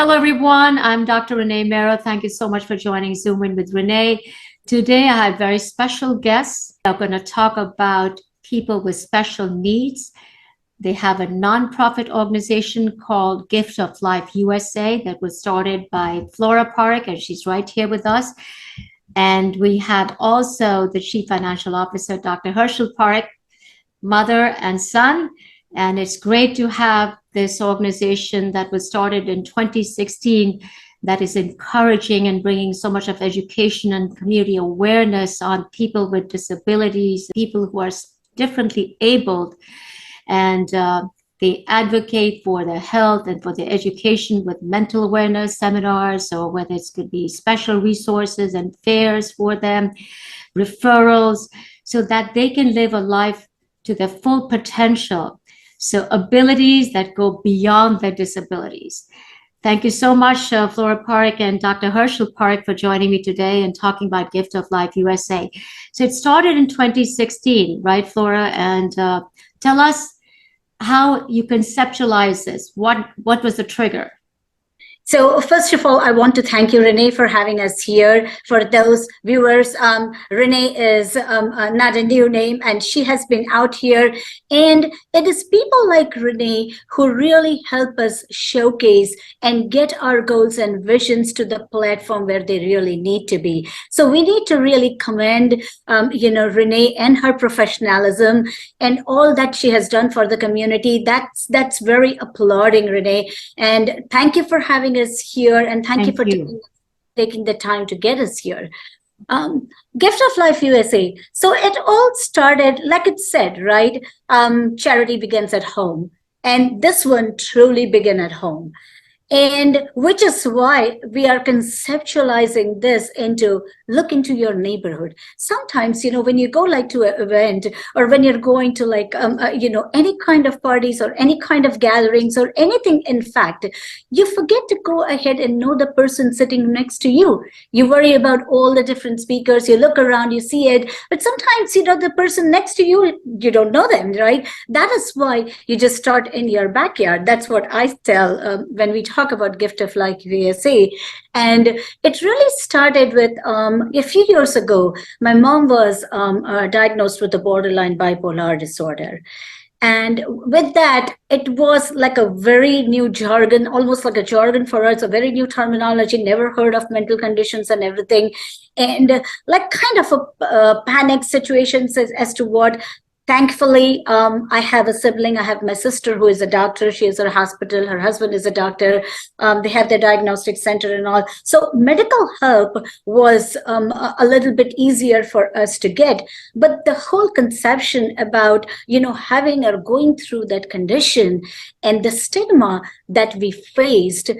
Hello, everyone. I'm Dr. Renee Mehrra. Thank you so much for joining Zoom In with Renee. Today, I have very special guests. I'm going to talk about people with special needs. They have a nonprofit organization called Gift of Life USA that was started by Flora Parekhs, and she's right here with us. And we have also the Chief Financial Officer, Dr. Herschel Parekhs, mother and son. And it's great to have this organization that was started in 2016 that is encouraging and bringing so much of education and community awareness on people with disabilities, people who are differently abled. And they advocate for their health and for their education with mental awareness seminars, or whether it could be special resources and fairs for them, referrals, so that they can live a life to their full potential. So abilities that go beyond their disabilities. Thank you so much, Flora Parekhs and Dr. Herschel Parekhs, for joining me today and talking about Gift of Life USA. So it started in 2016, right, Flora? And tell us how you conceptualize this. What was the trigger? So first of all, I want to thank you, Renee, for having us here. For those viewers, Renee is not a new name, and she has been out here. And it is people like Renee who really help us showcase and get our goals and visions to the platform where they really need to be. So we need to really commend, Renee and her professionalism and all that she has done for the community. That's very applauding, Renee. And thank you for having us here, and thank you for taking the time to get us here. Gift of Life USA. So it all started, like it said, right? Charity begins at home, and this one truly began at home. And which is why we are conceptualizing this into look into your neighborhood. Sometimes, when you go like to an event, or when you're going to like, any kind of parties or any kind of gatherings or anything, in fact, you forget to go ahead and know the person sitting next to you. You worry about all the different speakers, you look around, you see it, but sometimes, the person next to you, you don't know them, right? That is why you just start in your backyard. That's what I tell when we talk about Gift of Life USA. And it really started with a few years ago, my mom was diagnosed with a borderline bipolar disorder. And with that, it was like a very new jargon, almost like a jargon for us, a very new terminology, never heard of mental conditions and everything. And like kind of a panic situation as to what. Thankfully, I have a sibling. I have my sister who is a doctor. She is at a hospital. Her husband is a doctor. They have their diagnostic center and all. So medical help was a little bit easier for us to get. But the whole conception about, having or going through that condition and the stigma that we faced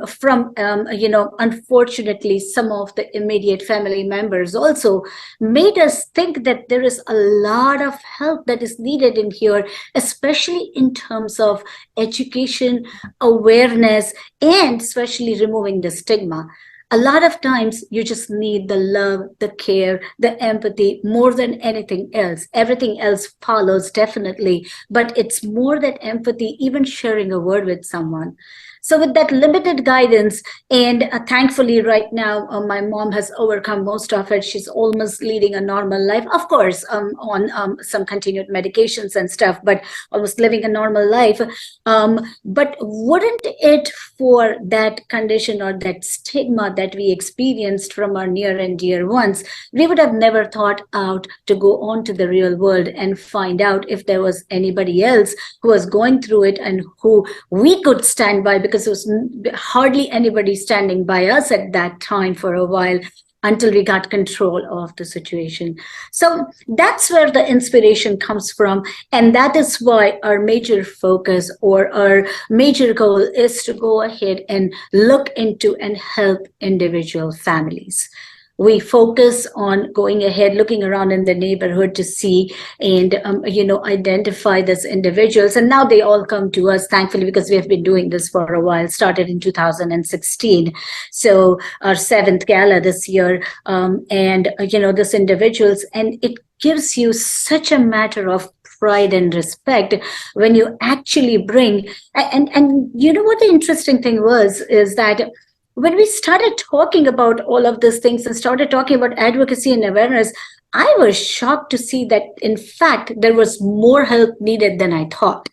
from, unfortunately, some of the immediate family members also made us think that there is a lot of help that is needed in here, especially in terms of education, awareness, and especially removing the stigma. A lot of times you just need the love, the care, the empathy more than anything else. Everything else follows definitely, but it's more that empathy, even sharing a word with someone. So with that limited guidance, and thankfully right now, my mom has overcome most of it. She's almost leading a normal life, of course, on some continued medications and stuff, but almost living a normal life. But wouldn't it, for that condition or that stigma that we experienced from our near and dear ones, we would have never thought out to go on to the real world and find out if there was anybody else who was going through it and who we could stand by, because there was hardly anybody standing by us at that time for a while until we got control of the situation. So that's where the inspiration comes from. And that is why our major focus or our major goal is to go ahead and look into and help individual families. We focus on going ahead, looking around in the neighborhood to see and, identify these individuals. And now they all come to us, thankfully, because we have been doing this for a while, started in 2016. So our 7th gala this year, this individuals, and it gives you such a matter of pride and respect when you actually bring, and you know what the interesting thing was, is that when we started talking about all of these things and started talking about advocacy and awareness, I was shocked to see that, in fact, there was more help needed than I thought.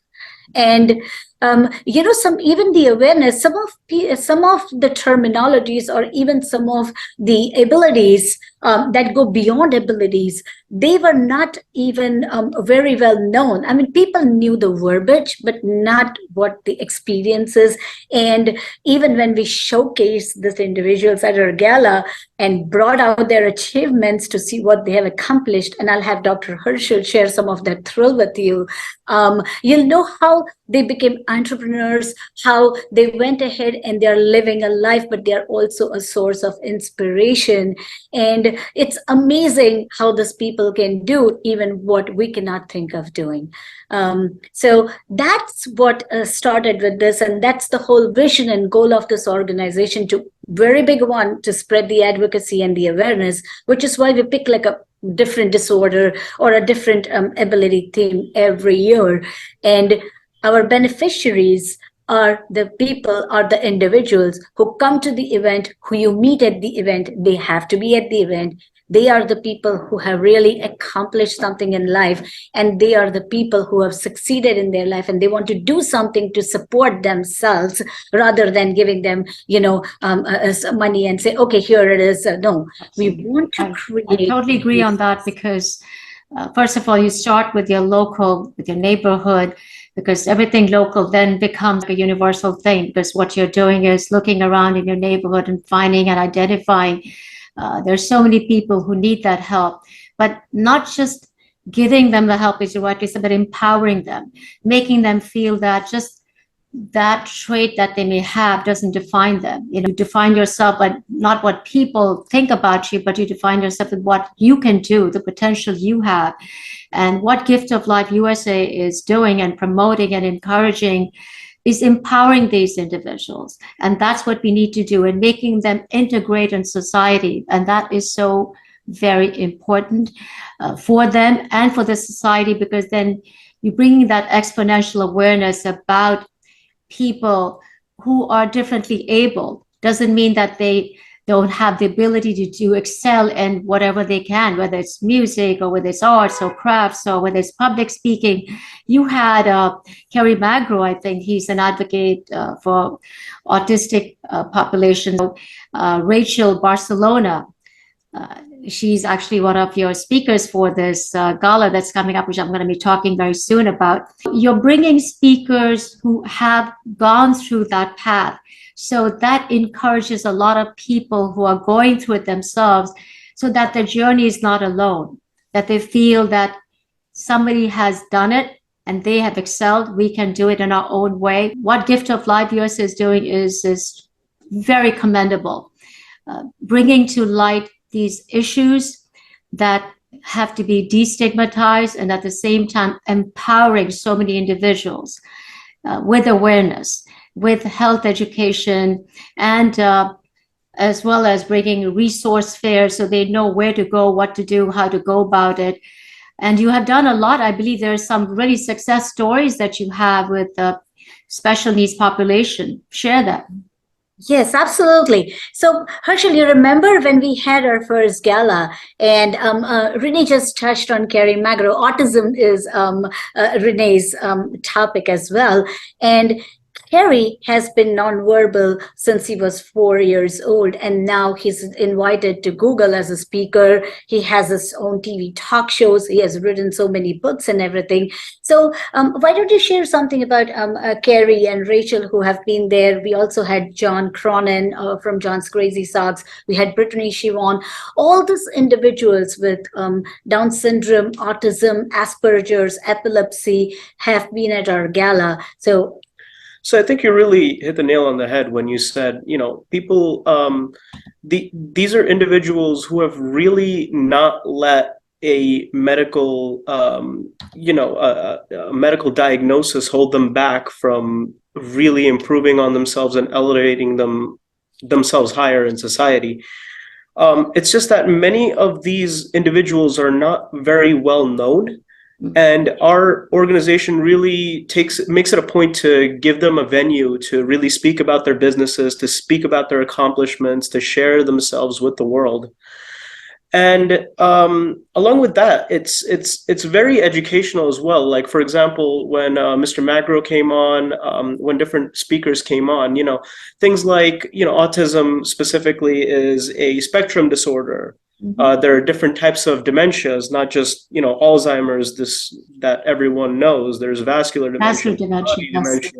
And some, even the awareness, some of the terminologies, or even some of the abilities that go beyond abilities, they were not even very well known. I mean, people knew the verbiage, but not what the experience is. And even when we showcased these individuals at our gala and brought out their achievements to see what they have accomplished, and I'll have Dr. Herschel share some of that thrill with you, you'll know how they became entrepreneurs, how they went ahead and they're living a life, but they're also a source of inspiration. And it's amazing how these people can do even what we cannot think of doing. So that's what started with this. And that's the whole vision and goal of this organization, to very big one, to spread the advocacy and the awareness, which is why we pick like a different disorder or a different ability theme every year. And our beneficiaries are the people, are the individuals who come to the event, who you meet at the event. They have to be at the event. They are the people who have really accomplished something in life, and they are the people who have succeeded in their life, and they want to do something to support themselves rather than giving them, money and say, okay, here it is. No, we want to create. I totally agree on that, because first of all, you start with your local, with your neighborhood, because everything local then becomes a universal thing, because what you're doing is looking around in your neighborhood and finding and identifying there's so many people who need that help, but not just giving them the help, as you rightly said, but empowering them, making them feel that just that trait that they may have doesn't define them. You define yourself, but not what people think about you, but you define yourself with what you can do, the potential you have. And what Gift of Life USA is doing and promoting and encouraging is empowering these individuals. And that's what we need to do, and making them integrate in society. And that is so very important for them and for the society, because then you're bringing that exponential awareness about people who are differently able. Doesn't mean that they don't have the ability to excel in whatever they can, whether it's music or whether it's arts or crafts or whether it's public speaking. You had Kerry Magro, I think he's an advocate for autistic population. Rachel Barcelona, she's actually one of your speakers for this gala that's coming up, which I'm going to be talking very soon about. You're bringing speakers who have gone through that path. So that encourages a lot of people who are going through it themselves, so that their journey is not alone, that they feel that somebody has done it and they have excelled. We can do it in our own way. What Gift of Life USA is doing is very commendable, bringing to light these issues that have to be destigmatized, and at the same time empowering so many individuals with awareness, with health education, and as well as bringing resource fairs so they know where to go, what to do, how to go about it. And you have done a lot. I believe there are some really success stories that you have with the special needs population. Share that. Yes, absolutely. So, Herschel, you remember when we had our first gala, and Renee just touched on Kerry Magro. Autism is Renee's topic as well. And Kerry has been nonverbal since he was 4 years old, and now he's invited to Google as a speaker. He has his own TV talk shows. He has written so many books and everything. So why don't you share something about Kerry and Rachel, who have been there? We also had John Cronin from John's Crazy Socks. We had Brittany Shivon. All these individuals with Down syndrome, autism, Asperger's, epilepsy have been at our gala. So I think you really hit the nail on the head when you said, people, these are individuals who have really not let a medical, a medical diagnosis hold them back from really improving on themselves and elevating themselves higher in society. It's just that many of these individuals are not very well known. And our organization really makes it a point to give them a venue to really speak about their businesses, to speak about their accomplishments, to share themselves with the world. And along with that, it's very educational as well. Like, for example, when Mr. Magro came on, when different speakers came on, things like, autism specifically is a spectrum disorder. There are different types of dementias, not just, Alzheimer's, that everyone knows. There's vascular dementia, body dementia.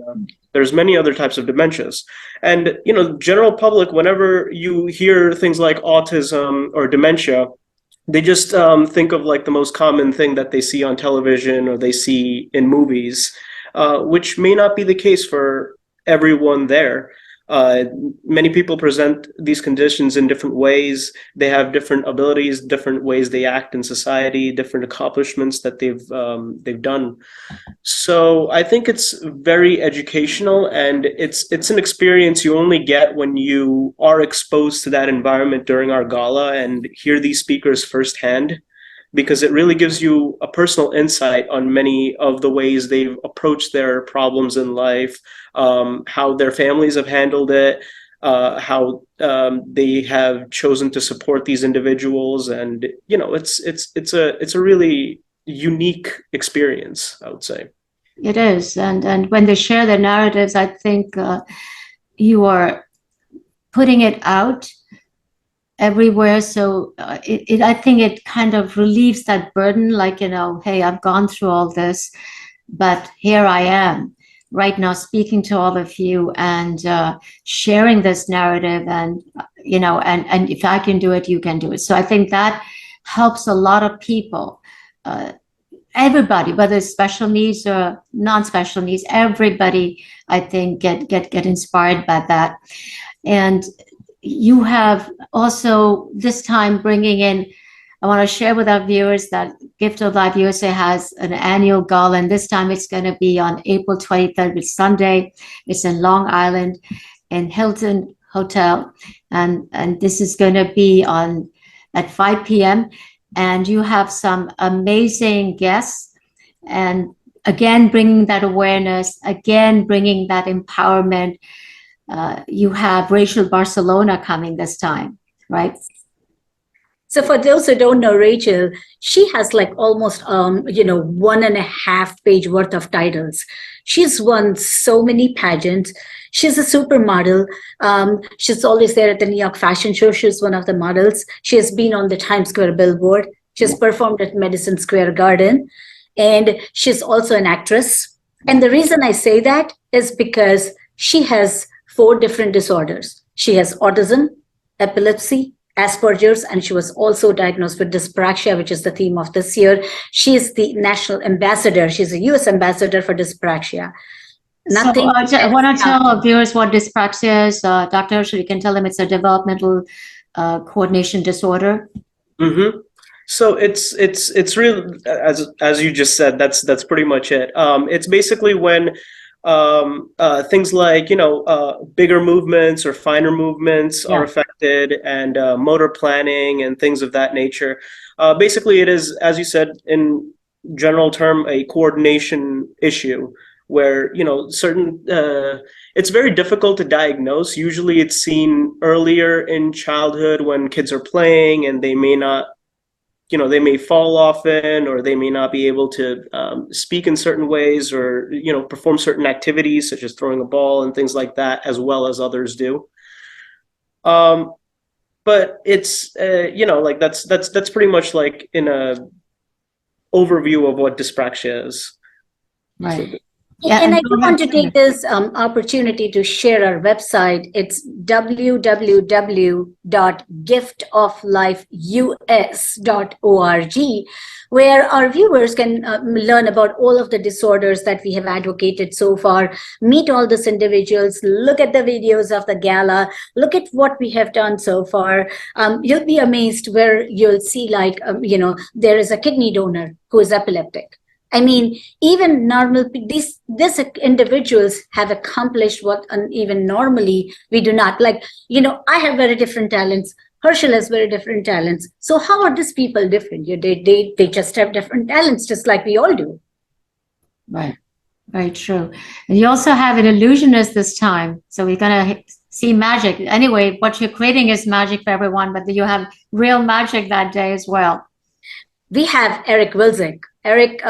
There's many other types of dementias. And, general public, whenever you hear things like autism or dementia, they just think of like the most common thing that they see on television or they see in movies, which may not be the case for everyone there. Many people present these conditions in different ways. They have different abilities, different ways they act in society, different accomplishments that they've done. So I think it's very educational, and it's an experience you only get when you are exposed to that environment during our gala and hear these speakers firsthand, because it really gives you a personal insight on many of the ways they've approached their problems in life, how their families have handled it, how they have chosen to support these individuals. And, it's a really unique experience, I would say. It is. And when they share their narratives, I think you are putting it out everywhere. So I think it kind of relieves that burden, like, hey, I've gone through all this, but here I am right now speaking to all of you and sharing this narrative, and, and if I can do it, you can do it. So I think that helps a lot of people, everybody, whether it's special needs or non-special needs, everybody, I think, get inspired by that. And you have also this time bringing in, I want to share with our viewers that Gift of Life USA has an annual gala, and this time it's going to be on April 23rd, it's Sunday. It's in Long Island in Hilton Hotel, and this is going to be at 5 p.m. And you have some amazing guests, and again bringing that awareness, again bringing that empowerment. You have Rachel Barcelona coming this time, right? So for those who don't know Rachel, she has like almost 1.5 page worth of titles. She's won so many pageants. She's a supermodel. She's always there at the New York Fashion Show. She's one of the models. She has been on the Times Square billboard. She's performed at Madison Square Garden. And she's also an actress. And the reason I say that is because she has 4 different disorders. She has autism, epilepsy, Asperger's, and she was also diagnosed with dyspraxia, which is the theme of this year. She is the national ambassador. She's a U.S. ambassador for dyspraxia. Nothing. So I want to tell our viewers what dyspraxia is. Dr. Herschel, you can tell them it's a developmental coordination disorder. Mm-hmm. So it's real, as you just said. That's pretty much it. It's basically when things like bigger movements or finer movements are affected, and motor planning and things of that nature. Basically, it is, as you said, in general term, a coordination issue where certain it's very difficult to diagnose. Usually it's seen earlier in childhood when kids are playing, and they may not, they may fall often, or they may not be able to speak in certain ways, or, perform certain activities such as throwing a ball and things like that, as well as others do. But it's, like that's pretty much like in a overview of what dyspraxia is. Right. So, and I do want to take this opportunity to share our website. It's www.giftoflifeus.org, where our viewers can learn about all of the disorders that we have advocated so far, meet all these individuals, look at the videos of the gala, look at what we have done so far. You'll be amazed where you'll see, like, there is a kidney donor who is epileptic. I mean, even normal, these individuals have accomplished what even normally we do not. Like, I have very different talents. Herschel has very different talents. So how are these people different? They just have different talents, just like we all do. Right. Very true. And you also have an illusionist this time. So we're going to see magic. Anyway, what you're creating is magic for everyone, but you have real magic that day as well. We have Eric Wilczek. Eric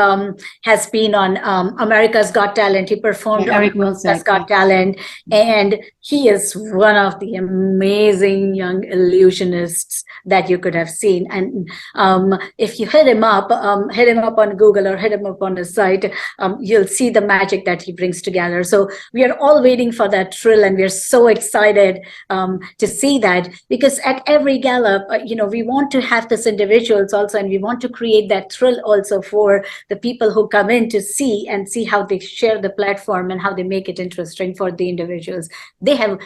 has been on America's Got Talent. He performed on America's Got Talent, and he is one of the amazing young illusionists that you could have seen. And if you hit him up on Google or hit him up on his site, you'll see the magic that he brings together. So we are all waiting for that thrill, and we're so excited to see that, because at every gala, we want to have this individuals also, and we want to create that thrill also for the people who come in to see how they share the platform and how they make it interesting for the individuals. They have,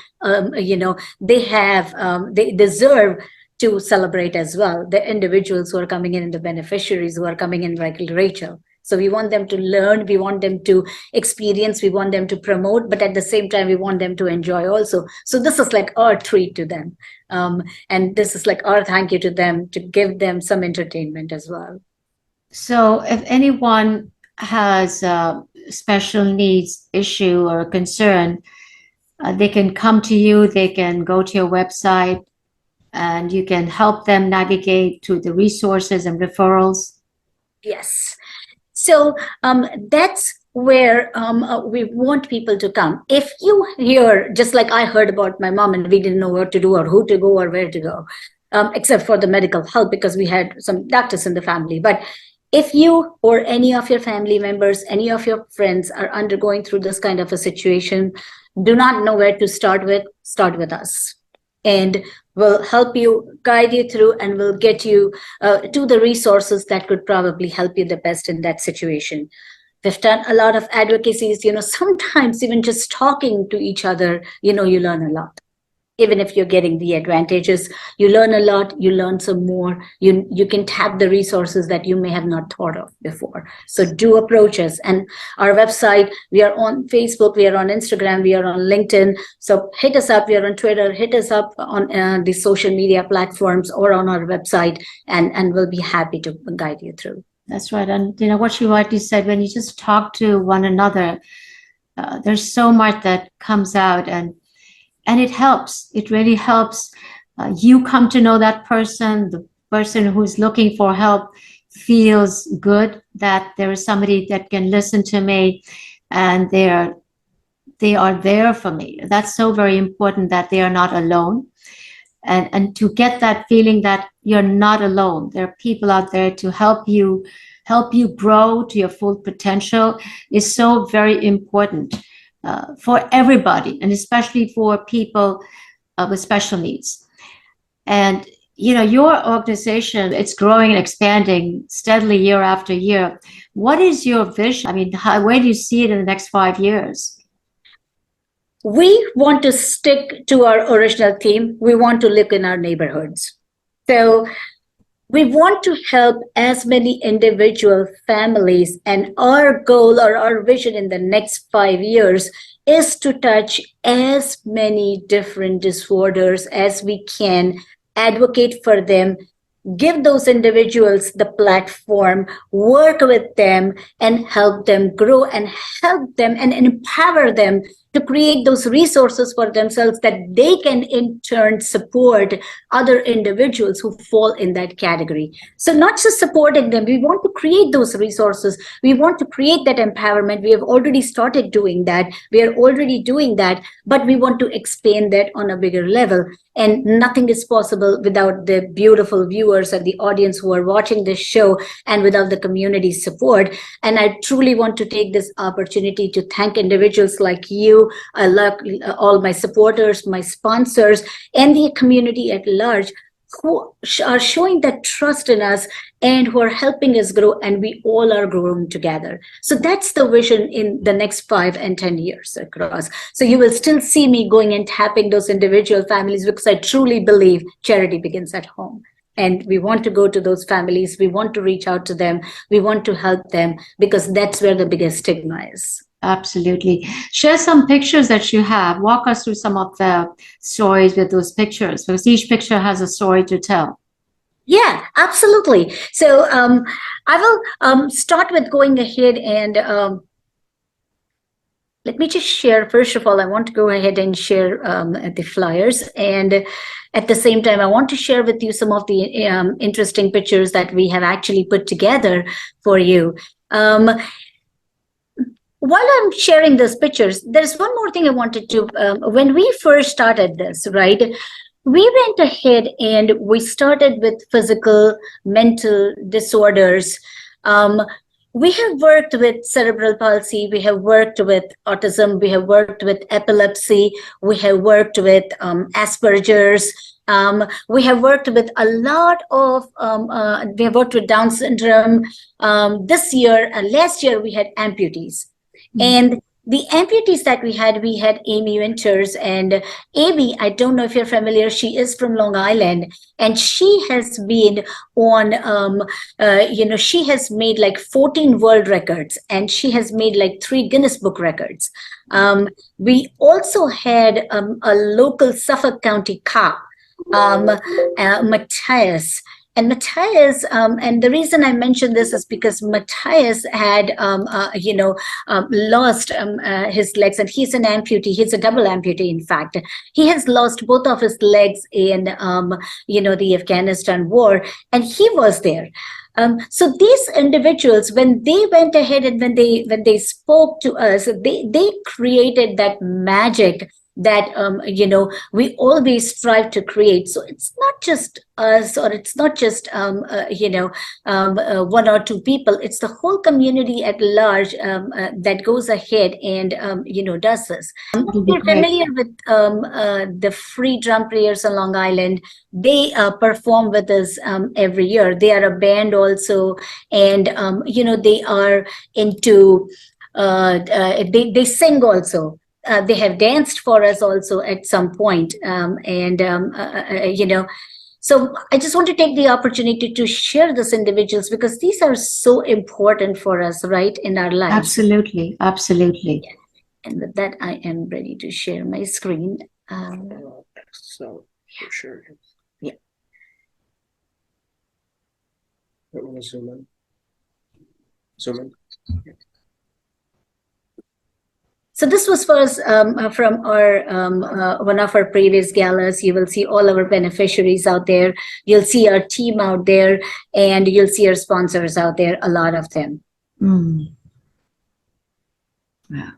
they deserve to celebrate as well. The individuals who are coming in and the beneficiaries who are coming in, like Rachel. So we want them to learn, we want them to experience, we want them to promote, but at the same time, we want them to enjoy also. So this is like our treat to them. And this is like our thank you to them, to give them some entertainment as well. So if anyone has a special needs issue or concern, they can come to you, they can go to your website, and you can help them navigate to the resources and referrals. Yes. So that's where we want people to come. If you hear, just like I heard about my mom and we didn't know what to do or who to go or where to go, except for the medical help because we had some doctors in the family. But if you or any of your family members, any of your friends are undergoing through this kind of a situation, do not know where to start with us. And we'll help you, guide you through, and we'll get you to the resources that could probably help you the best in that situation. We've done a lot of advocacies, sometimes even just talking to each other, you learn a lot. Even if you're getting the advantages, you learn a lot, you learn some more, you can tap the resources that you may have not thought of before. So do approach us. And our website, we are on Facebook, we are on Instagram, we are on LinkedIn. So hit us up, we are on Twitter, hit us up on the social media platforms or on our website, and we'll be happy to guide you through. That's right. And what you rightly said, when you just talk to one another, there's so much that comes out, and it helps. It really helps. You come to know that person. The person who's looking for help feels good that there is somebody that can listen to me, and they are there for me. That's so very important, that they are not alone. And to get that feeling that you're not alone. There are people out there to help you grow to your full potential is so very important. For everybody, and especially for people with special needs. And, your organization, it's growing and expanding steadily year after year. What is your vision? I mean, where do you see it in the next 5 years? We want to stick to our original theme. We want to live in our neighborhoods. So we want to help as many individual families, and our goal or our vision in the next 5 years is to touch as many different disorders as we can, advocate for them, give those individuals the platform, work with them, and help them grow and help them and empower them to create those resources for themselves that they can in turn support other individuals who fall in that category. So not just supporting them, we want to create those resources. We want to create that empowerment. We have already started doing that. We are already doing that, but we want to expand that on a bigger level. And nothing is possible without the beautiful viewers and the audience who are watching this show, and without the community support. And I truly want to take this opportunity to thank individuals like you, all my supporters, my sponsors, and the community at large who are showing that trust in us and who are helping us grow, and we all are growing together. So that's the vision in the next 5 and 10 years across. So you will still see me going and tapping those individual families, because I truly believe charity begins at home. And we want to go to those families. We want to reach out to them. We want to help them, because that's where the biggest stigma is. Absolutely. Share some pictures that you have. Walk us through some of the stories with those pictures, because each picture has a story to tell. Yeah, absolutely. So I will start with going ahead and let me just share. First of all, I want to go ahead and share the flyers. And at the same time, I want to share with you some of the interesting pictures that we have actually put together for you. While I'm sharing those pictures, there's one more thing I wanted to, when we first started this, right? We went ahead and we started with physical, mental disorders. We have worked with cerebral palsy, we have worked with autism, we have worked with epilepsy, we have worked with Asperger's, we have worked with a lot of, we have worked with Down syndrome. This year, last year, we had amputees. And the amputees that we had Amy Winters, and Amy, I don't know if you're familiar, she is from Long Island, and she has been on, she has made like 14 world records, and she has made like 3 Guinness Book records. We also had a local Suffolk County cop, Matthias. And Matthias, and the reason I mentioned this is because Matthias had, lost his legs, and he's an amputee. He's a double amputee, in fact. He has lost both of his legs in, the Afghanistan war, and he was there. So these individuals, when they went ahead and when they spoke to us, they created that magic that we always strive to create. So it's not just us, or it's not just one or two people. It's the whole community at large that goes ahead and does this. If you're familiar with the Free Drum Players on Long Island, they perform with us every year. They are a band also, and they are into they sing also. They have danced for us also at some point. So I just want to take the opportunity to share these individuals, because these are so important for us, right, in our lives. Absolutely, absolutely. Yeah. And with that, I am ready to share my screen. So, for sure. Yeah. I want to zoom in. Zoom in. Yeah. So this was first from our one of our previous galas. You will see all our beneficiaries out there. You'll see our team out there, and you'll see our sponsors out there, a lot of them. Yeah.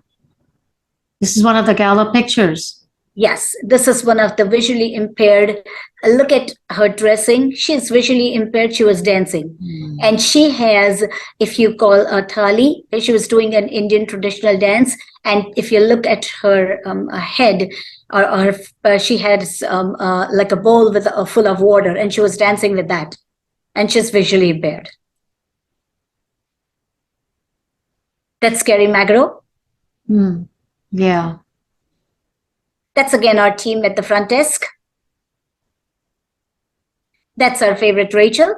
This is one of the gala pictures. Yes, this is one of the visually impaired. Look at her dressing. She's visually impaired. She was dancing. And she has, if you call a thali, she was doing an Indian traditional dance. And if you look at her head, she had like a bowl with full of water, and she was dancing with that. And she's visually impaired. That's Scary Magro. Yeah. That's again our team at the front desk. That's our favorite Rachel.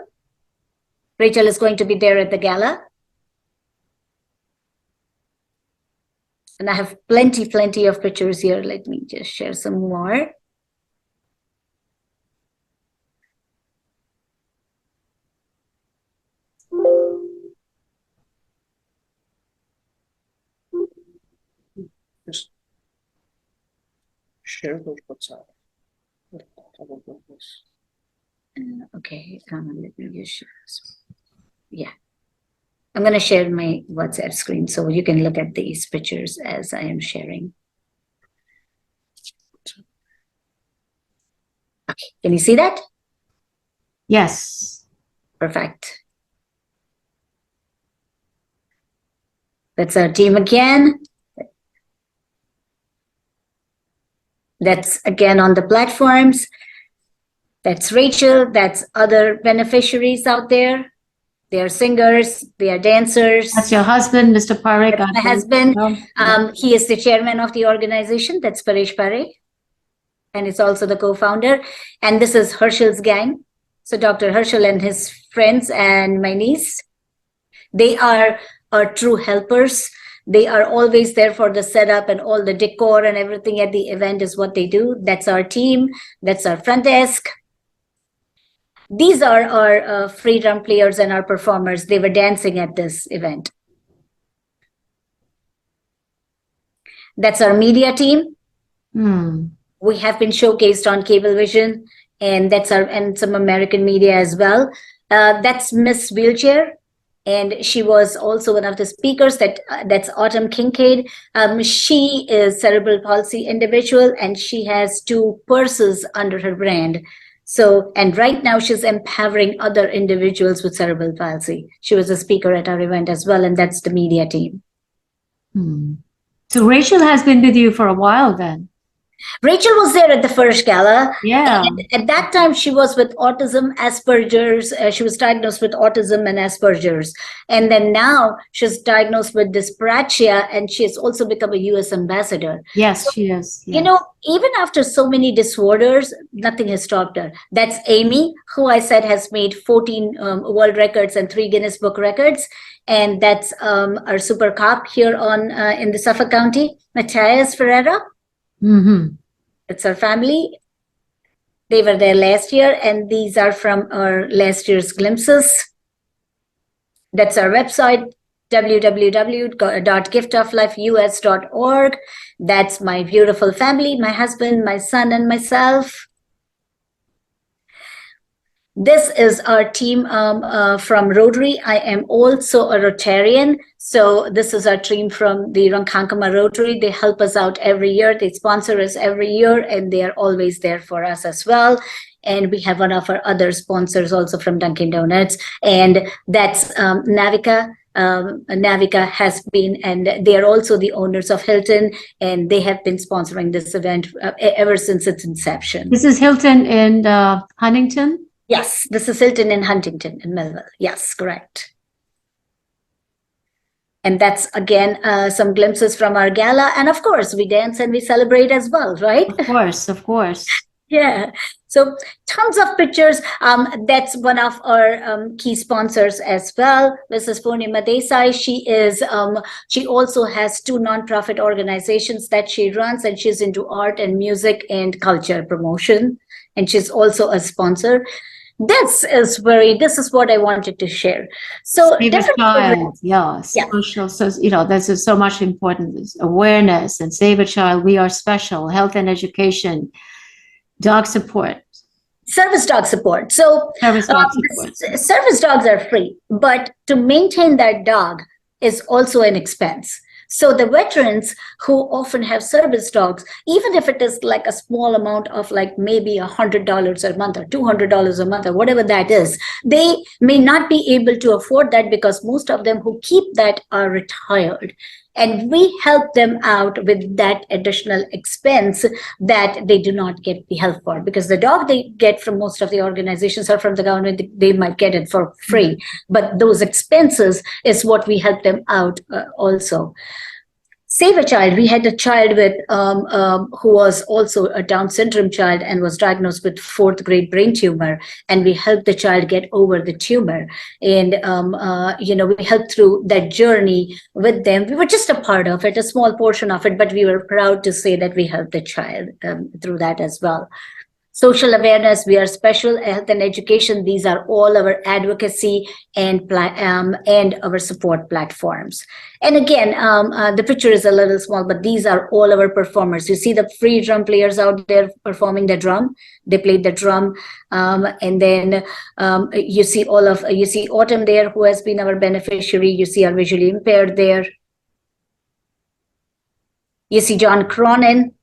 Rachel is going to be there at the gala. And I have plenty of pictures here. Let me just share some more. Just share those WhatsApp. Okay, let me just share this. Yeah. I'm going to share my WhatsApp screen so you can look at these pictures as I am sharing. Okay, can you see that? Yes. Perfect. That's our team again. That's again on the platforms. That's Rachel. That's other beneficiaries out there. They are singers. They are dancers. That's your husband, Mr. Parekh. That's my husband. He is the chairman of the organization. That's Parekhs. And it's also the co-founder. And this is Hershal's gang. So Dr. Hershal and his friends and my niece. They are our true helpers. They are always there for the setup and all the decor and everything at the event is what they do. That's our team. That's our front desk. These are our free drum players and our performers. They were dancing at this event. That's our media team. We have been showcased on Cablevision, and and some American media as well. That's Miss Wheelchair, and she was also one of the speakers. That's Autumn Kincaid. She is cerebral palsy individual, and she has 2 purses under her brand. So, and right now she's empowering other individuals with cerebral palsy. She was a speaker at our event as well, and that's the media team. So Rachel has been with you for a while then. Rachel was there at the first gala. Yeah. And at that time, she was with autism, Asperger's. She was diagnosed with autism and Asperger's. And then now she's diagnosed with dyspraxia, and she has also become a US ambassador. Yes, so, she is. Yes. You know, even after so many disorders, nothing has stopped her. That's Amy, who I said has made 14 world records and 3 Guinness Book records. And that's our super cop here in the Suffolk County, Matthias Ferreira. It's our family. They were there last year, and these are from our last year's glimpses. That's our website, www.giftoflifeus.org. That's my beautiful family, my husband, my son, and myself. This is our team from Rotary. I am also a Rotarian. So this is our team from the Ronkonkoma Rotary. They help us out every year. They sponsor us every year, and they are always there for us as well. And we have one of our other sponsors also from Dunkin' Donuts, and that's Navika. Navika has been, and they are also the owners of Hilton, and they have been sponsoring this event ever since its inception. This is Hilton in Huntington? Yes, this is Hilton in Huntington in Melville. Yes, correct. And that's, again, some glimpses from our gala. And of course, we dance and we celebrate as well, right? Of course, of course. Yeah. So tons of pictures. That's one of our key sponsors as well. Mrs. Purnima Desai. She also has 2 nonprofit organizations that she runs, and she's into art and music and culture promotion. And she's also a sponsor. This is what I wanted to share. So Save a child, social. So this is so much important. Awareness and Save a Child. We are special. Health and education. Dog support. Service dog support. So service dogs are free, but to maintain that dog is also an expense. So the veterans who often have service dogs, even if it is like a small amount of like maybe $100 a month or $200 a month or whatever that is, they may not be able to afford that because most of them who keep that are retired. And we help them out with that additional expense that they do not get the help for, because the dog they get from most of the organizations or from the government, they might get it for free. But those expenses is what we help them out also. Save a Child. We had a child with who was also a Down syndrome child and was diagnosed with 4th grade brain tumor, and we helped the child get over the tumor. And we helped through that journey with them. We were just a part of it, a small portion of it, but we were proud to say that we helped the child through that as well. Social awareness, we are special. Health and education, these are all our advocacy and our support platforms. And again, the picture is a little small, but these are all our performers. You see the free drum players out there performing the drum. They played the drum. And then you see Autumn there, who has been our beneficiary. You see our visually impaired there. You see John Cronin.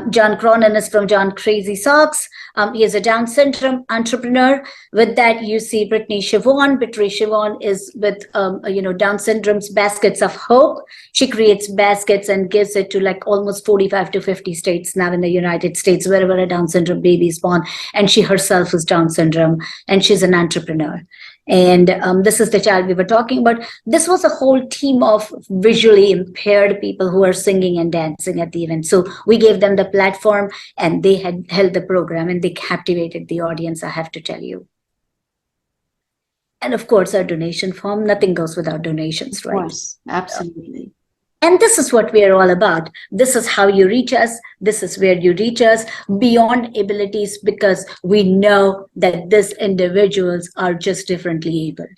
John Cronin is from John Crazy Socks. He is a Down syndrome entrepreneur. With that, you see Brittany Siobhan. Brittany Siobhan is with, Down syndrome's Baskets of Hope. She creates baskets and gives it to like almost 45 to 50 states now in the United States, wherever a Down syndrome baby is born. And she herself is Down syndrome, and she's an entrepreneur. And this is the child we were talking about. This was a whole team of visually impaired people who are singing and dancing at the event. So we gave them the platform, and they had held the program, and they captivated the audience, I have to tell you. And of course, our donation form, nothing goes without donations, right? Of course, absolutely. And this is what we are all about. This is how you reach us. This is where you reach us beyond abilities, because we know that these individuals are just differently abled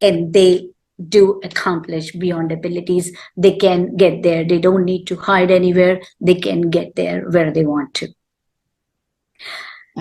and they do accomplish beyond abilities. They can get there. They don't need to hide anywhere. They can get there where they want to.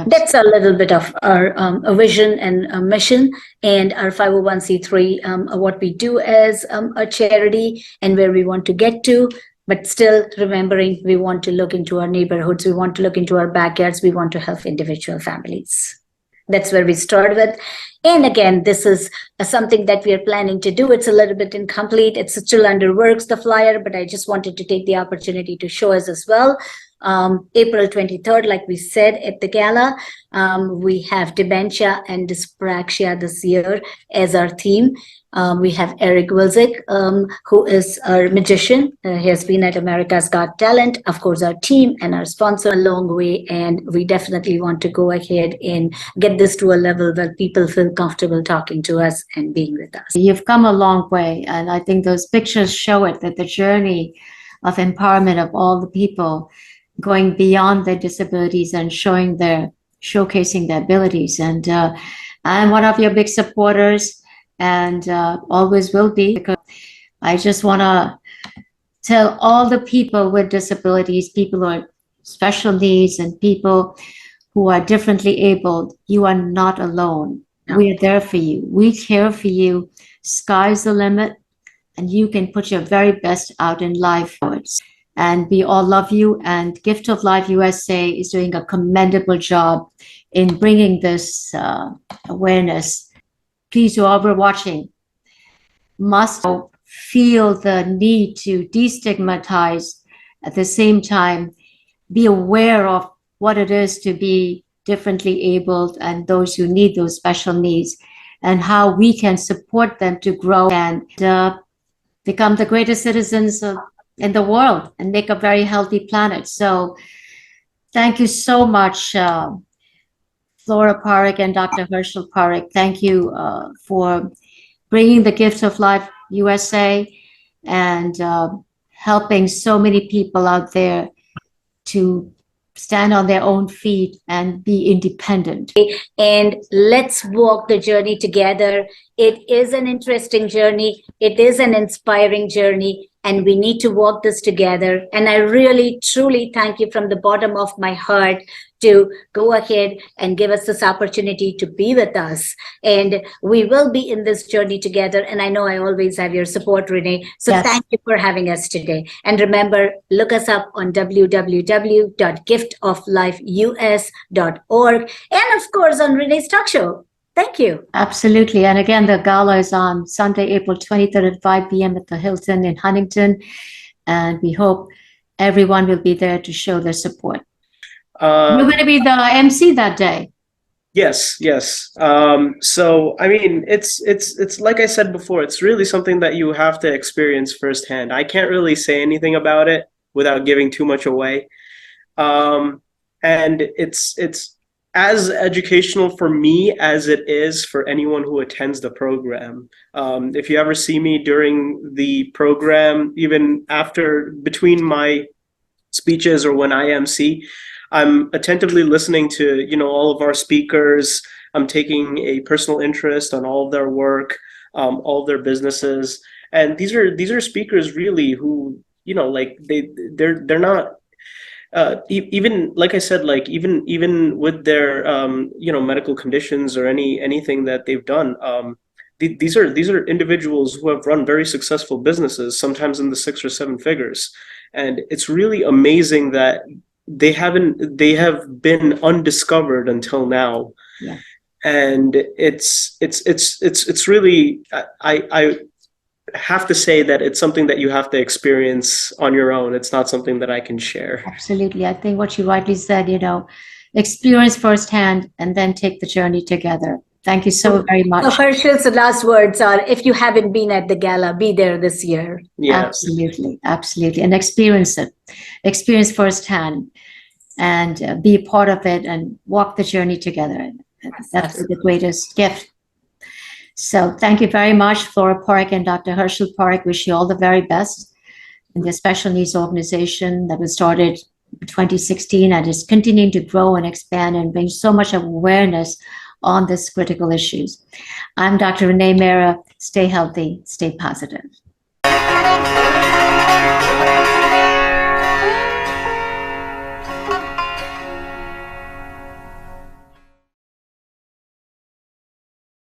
That's a little bit of our a vision and a mission, and our 501c3, what we do as a charity and where we want to get to, but still remembering we want to look into our neighborhoods, we want to look into our backyards, we want to help individual families. That's where we start with. And again, this is something that we are planning to do. It's a little bit incomplete. It's still under works, the flyer, but I just wanted to take the opportunity to show us as well. April 23rd, like we said at the gala, we have dementia and dyspraxia this year as our theme. We have Eric Wilczek, who is our magician. He has been at America's Got Talent. Of course, our team and our sponsor a long way, and we definitely want to go ahead and get this to a level where people feel comfortable talking to us and being with us. You've come a long way, and I think those pictures show it, that the journey of empowerment of all the people going beyond their disabilities and showcasing their abilities. And I'm one of your big supporters, and always will be, because I just want to tell all the people with disabilities, people who are special needs, and people who are differently abled, you are not alone. No. We are there for you. We care for you. Sky's the limit, and you can put your very best out in life. And we all love you, and Gift of Life USA is doing a commendable job in bringing this awareness. Please, whoever watching, must feel the need to destigmatize, at the same time be aware of what it is to be differently abled and those who need those special needs, and how we can support them to grow and become the greatest citizens in the world and make a very healthy planet. So thank you so much, Flora Parekh and Dr. Herschel Parekh. Thank you for bringing the Gift of Life USA and helping so many people out there to stand on their own feet and be independent. And let's walk the journey together. It is an interesting journey. It is an inspiring journey, and we need to walk this together. And I really, truly thank you from the bottom of my heart to go ahead and give us this opportunity to be with us. And we will be in this journey together. And I know I always have your support, Renee. So yes, thank you for having us today. And remember, look us up on www.giftoflifeus.org. And of course, on Renee's Talk Show. Thank you. Absolutely. And again, the gala is on Sunday, April 23rd at 5 p.m. at the Hilton in Huntington. And we hope everyone will be there to show their support. You're going to be the MC that day. Yes. So, I mean, it's like I said before, it's really something that you have to experience firsthand. I can't really say anything about it without giving too much away. And it's as educational for me as it is for anyone who attends the program. If you ever see me during the program, even between my speeches or when I MC, I'm attentively listening to, all of our speakers. I'm taking a personal interest on all of their work, all of their businesses. And these are speakers really who, they're not, even like I said, like even with their medical conditions or anything that they've done, these are individuals who have run very successful businesses, sometimes in the 6 or 7 figures, and it's really amazing that they have been undiscovered until now. Yeah. And it's really, I have to say that it's something that you have to experience on your own. It's not something that I can share. Absolutely. I think what you rightly said, experience firsthand and then take the journey together. Thank you so very much. So Herschel's last words are, if you haven't been at the gala, be there this year. Yeah. Absolutely. And experience it. Experience firsthand and be a part of it and walk the journey together. That's the greatest gift. So thank you very much, Flora Parekh and Dr. Herschel Parekh. Wish you all the very best. in the Special Needs Organization that was started in 2016 and is continuing to grow and expand and bring so much awareness on this critical issues. I'm Dr. Renee Mehrra. Stay healthy, stay positive.